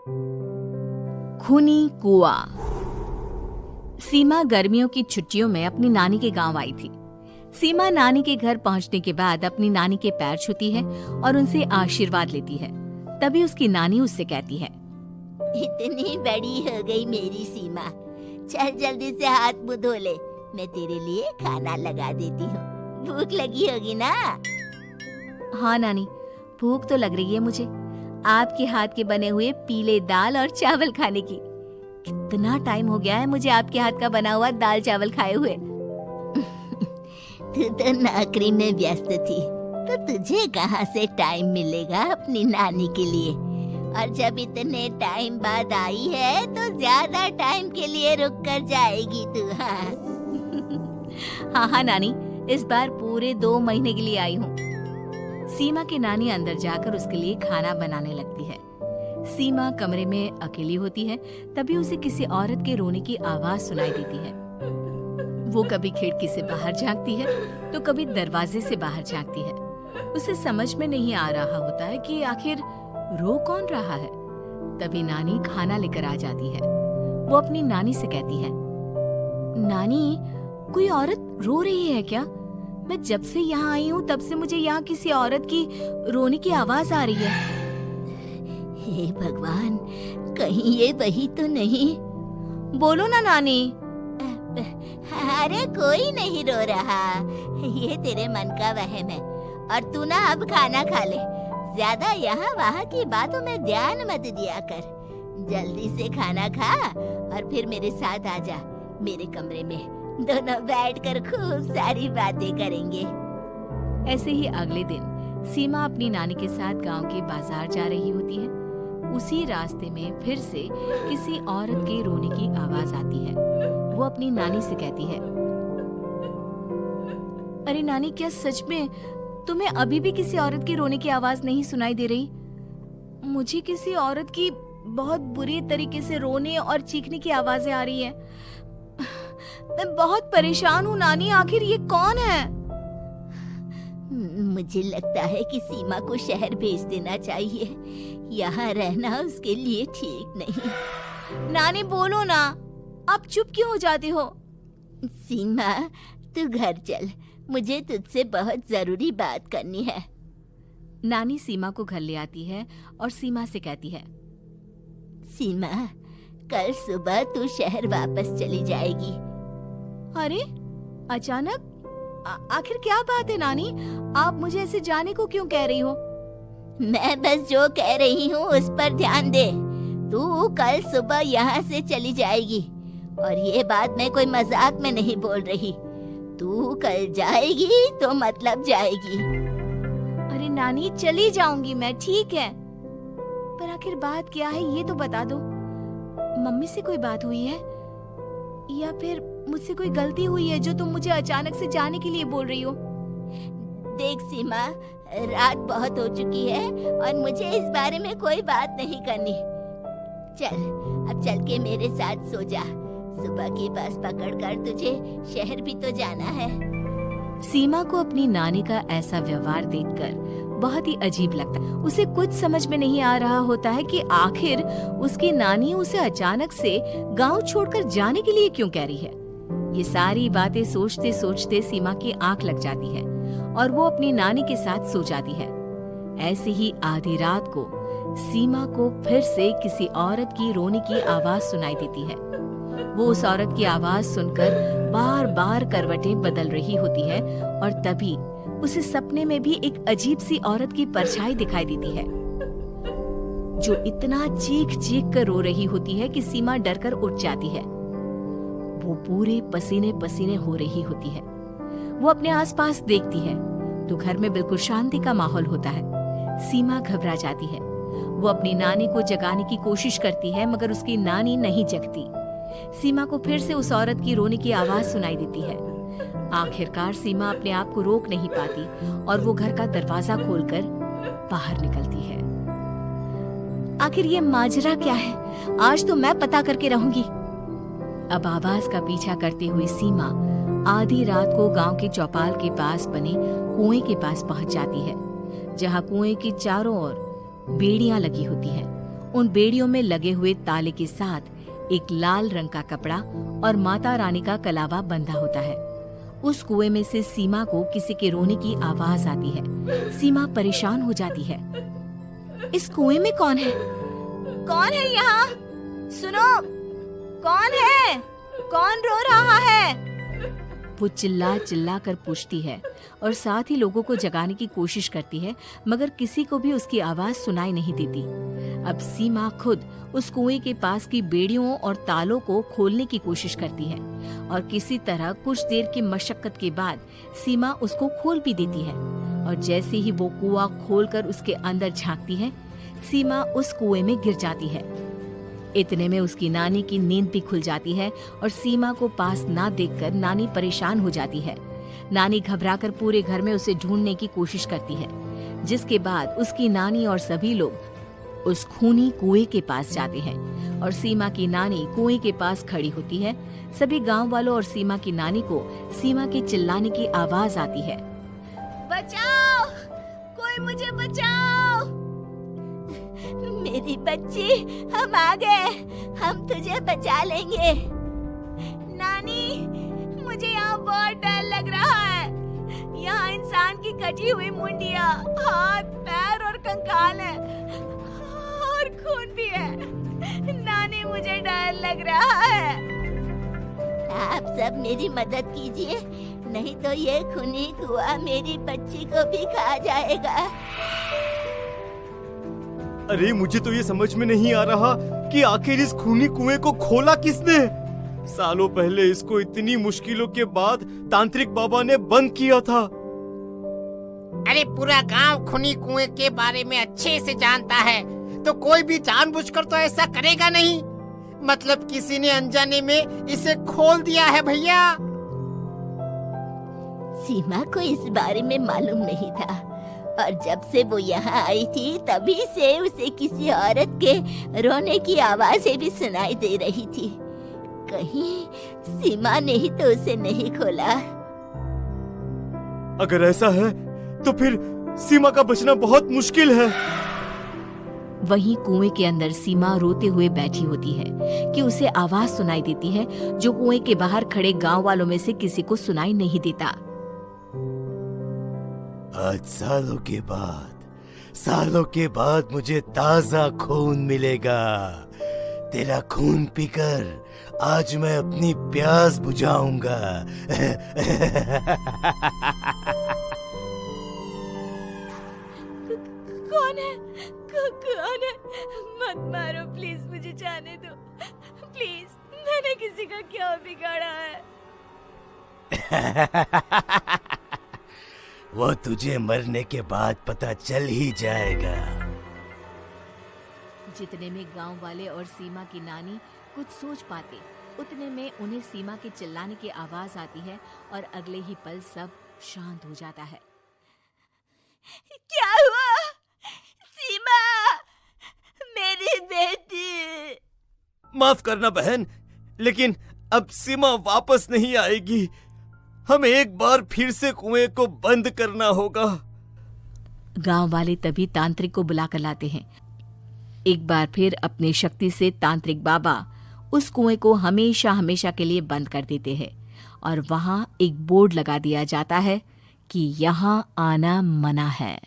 खूनी कुआं। सीमा गर्मियों की छुट्टियों में अपनी नानी के गांव आई थी। सीमा नानी के घर पहुंचने के बाद अपनी नानी के पैर छूती है और उनसे आशीर्वाद लेती है। तभी उसकी नानी उससे कहती है, इतनी बड़ी हो गई मेरी सीमा, चल जल्दी से हाथ मुंह धो ले, मैं तेरे लिए खाना लगा देती हूँ। भूख लगी होगी ना? हाँ नानी, भूख तो लग रही है मुझे, आपके हाथ के बने हुए पीले दाल और चावल खाने की। कितना टाइम हो गया है मुझे आपके हाथ का बना हुआ दाल चावल खाए हुए। तू तो नौकरी में व्यस्त थी, तो तुझे कहाँ से टाइम मिलेगा अपनी नानी के लिए? और जब इतने टाइम बाद आई है तो ज्यादा टाइम के लिए रुक कर जाएगी तू। हाँ नानी, इस बार पूरे 2 महीने के लिए आई हूँ। सीमा की नानी अंदर जाकर उसके लिए खाना बनाने लगती है। सीमा कमरे में अकेली होती है, तभी उसे किसी औरत के रोने की आवाज सुनाई देती है। वो कभी खिड़की से बाहर झांकती है तो कभी दरवाजे से बाहर झांकती है। उसे समझ में नहीं आ रहा होता है कि आखिर रो कौन रहा है। तभी नानी खाना लेकर आ जाती है। वो अपनी नानी से कहती है, नानी, कोई औरत रो रही है क्या? मैं जब से यहाँ आई हूँ तब से मुझे यहाँ किसी औरत की रोने की आवाज आ रही है। हे भगवान, कहीं ये वही तो नहीं? बोलो ना नानी। अरे कोई नहीं रो रहा, ये तेरे मन का वहम है। और तू ना अब खाना खा ले, ज्यादा यहाँ वहाँ की बातों में ध्यान मत दिया कर। जल्दी से खाना खा और फिर मेरे साथ आ जा मेरे कमरे में, दोनों बैठकर खूब सारी बातें करेंगे। ऐसे ही अगले दिन सीमा अपनी नानी के साथ गांव के बाजार जा रही होती है। उसी रास्ते में फिर से किसी औरत के रोने की आवाज आती है। वो अपनी नानी से कहती है, अरे नानी, क्या सच में तुम्हें अभी भी किसी औरत की रोने की आवाज नहीं सुनाई दे रही? मुझे किसी औरत की बहुत बुरी तरीके से रोने और चीखने की आवाजें आ रही है। मैं बहुत परेशान हूँ नानी, आखिर ये कौन है? मुझे लगता है कि सीमा को शहर भेज देना चाहिए, यहाँ रहना उसके लिए ठीक नहीं। नानी बोलो ना, आप चुप क्यों हो जाते हो? सीमा, तू घर चल, मुझे तुझसे बहुत जरूरी बात करनी है। नानी सीमा को घर ले आती है और सीमा से कहती है, सीमा, कल सुबह तू शहर वापस चली जाएगी। अरे अचानक? आखिर क्या बात है नानी, आप मुझे ऐसे जाने को क्यों कह रही हो? मैं बस जो कह रही हूँ उस पर ध्यान दे। तू कल सुबह यहाँ से चली जाएगी, और ये बात मैं कोई मजाक में नहीं बोल रही। तू कल जाएगी तो मतलब जाएगी। अरे नानी, चली जाऊंगी मैं, ठीक है, पर आखिर बात क्या है ये तो बता दो। मम्मी से कोई बात हुई है या फिर मुझसे कोई गलती हुई है जो तुम मुझे अचानक से जाने के लिए बोल रही हो? देख सीमा, रात बहुत हो चुकी है और मुझे इस बारे में कोई बात नहीं करनी। चल, अब चल के मेरे साथ सो जा। सुबह की बस पकड़कर तुझे शहर भी तो जाना है। सीमा को अपनी नानी का ऐसा व्यवहार देखकर बहुत ही अजीब लगता है। उसे कुछ समझ में नहीं आ रहा होता है कि आखिर उसकी नानी उसे अचानक से गांव छोड़कर जाने के लिए क्यों कह रही है। ये सारी बातें सोचते सोचते सीमा की आंख लग जाती है और वो अपनी नानी के साथ सो जाती है। ऐसे ही आधी रात को सीमा को फिर से किसी औरत की रोने की आवाज सुनाई देती है। वो उस औरत की आवाज सुनकर बार बार करवटें बदल रही होती है और तभी उसे सपने में भी एक अजीब सी औरत की परछाई दिखाई देती है, जो इतना चीख चीख कर रो रही होती है कि सीमा डरकर उठ जाती है। वो पूरे पसीने पसीने हो रही होती है। वो अपने आसपास देखती है तो घर में बिल्कुल शांति का माहौल होता है। सीमा घबरा जाती है। वो अपनी नानी को जगाने की कोशिश करती है, मगर उसकी नानी नहीं जगती। सीमा को फिर से उस औरत की रोने की आवाज सुनाई देती है। आखिरकार सीमा अपने आप को रोक नहीं पाती और वो घर का दरवाजा खोलकर बाहर निकलती है। आखिर ये माजरा क्या है? आज तो मैं पता करके रहूंगी। अब आवाज का पीछा करते हुए सीमा आधी रात को गांव के चौपाल के पास बने कुएं के पास पहुंच जाती है, जहां कुएं की चारों ओर बेड़ियां लगी होती हैं उन बेड़ियों में लगे हुए ताले के साथ एक लाल रंग का कपड़ा और माता रानी का कलावा बंधा होता है। उस कुएं में से सीमा को किसी के रोने की आवाज आती है। सीमा परेशान हो जाती है। इस कुएं में कौन है? कौन है यहाँ? सुनो, कौन है? कौन रो रहा है? वो चिल्ला चिल्ला कर पूछती है और साथ ही लोगों को जगाने की कोशिश करती है, मगर किसी को भी उसकी आवाज सुनाई नहीं देती। अब सीमा खुद उस कुएं के पास की बेड़ियों और तालों को खोलने की कोशिश करती है और किसी तरह कुछ देर की मशक्कत के बाद सीमा उसको खोल भी देती है। और जैसे ही वो कुआं खोलकर उसके अंदर झांकती है, सीमा उस कुएं में गिर जाती है। इतने में उसकी नानी की नींद भी खुल जाती है और सीमा को पास ना देखकर नानी परेशान हो जाती है। नानी घबराकर पूरे घर में उसे ढूंढने की कोशिश करती है, जिसके बाद उसकी नानी और सभी लोग उस खूनी कुएं के पास जाते हैं और सीमा की नानी कुएं के पास खड़ी होती है। सभी गांव वालों और सीमा की नानी को सीमा के चिल्लाने की आवाज आती है, बचाओ, कोई मुझे बचाओ। मेरी बच्ची, हम आ गए, हम तुझे बचा लेंगे। नानी, मुझे यहाँ बहुत डर लग रहा है। यहाँ इंसान की कटी हुई मुंडिया, हाथ, पैर और कंकाल है और खून भी है। नानी, मुझे डर लग रहा है। आप सब मेरी मदद कीजिए, नहीं तो ये खूनी कुआं मेरी बच्ची को भी खा जाएगा। अरे मुझे तो ये समझ में नहीं आ रहा कि आखिर इस खूनी कुएं को खोला किसने। सालों पहले इसको इतनी मुश्किलों के बाद तांत्रिक बाबा ने बंद किया था। अरे पूरा गांव खूनी कुएं के बारे में अच्छे से जानता है, तो कोई भी जानबूझकर तो ऐसा करेगा नहीं। मतलब किसी ने अनजाने में इसे खोल दिया है भैया। सीमा को इस बारे में मालूम नहीं था और जब से वो यहाँ आई थी तभी से उसे किसी औरत के रोने की आवाजें भी सुनाई दे रही थी। कहीं सीमा ने ही तो उसे नहीं खोला। अगर ऐसा है तो फिर सीमा का बचना बहुत मुश्किल है। वहीं कुएं के अंदर सीमा रोते हुए बैठी होती है कि उसे आवाज सुनाई देती है जो कुएं के बाहर खड़े गांव वालों में से किसी को सुनाई नहीं देता। आज सालों के बाद मुझे ताजा खून मिलेगा। तेरा खून पीकर आज मैं अपनी प्यास बुझाऊंगा। कौन है? कौन है? मत मारो प्लीज, मुझे जाने दो प्लीज। मैंने किसी का क्या बिगाड़ा है? वो तुझे मरने के बाद पता चल ही जाएगा। जितने में गांव वाले और सीमा की नानी कुछ सोच पाते, उतने में उन्हें सीमा के चिल्लाने की आवाज आती है और अगले ही पल सब शांत हो जाता है। क्या हुआ? सीमा, मेरी बेटी। माफ करना बहन, लेकिन अब सीमा वापस नहीं आएगी। हमें एक बार फिर से कुएं को बंद करना होगा। गांव वाले तभी तांत्रिक को बुला कर लाते हैं। एक बार फिर अपनी शक्ति से तांत्रिक बाबा उस कुएं को हमेशा हमेशा के लिए बंद कर देते हैं और वहां एक बोर्ड लगा दिया जाता है कि यहाँ आना मना है।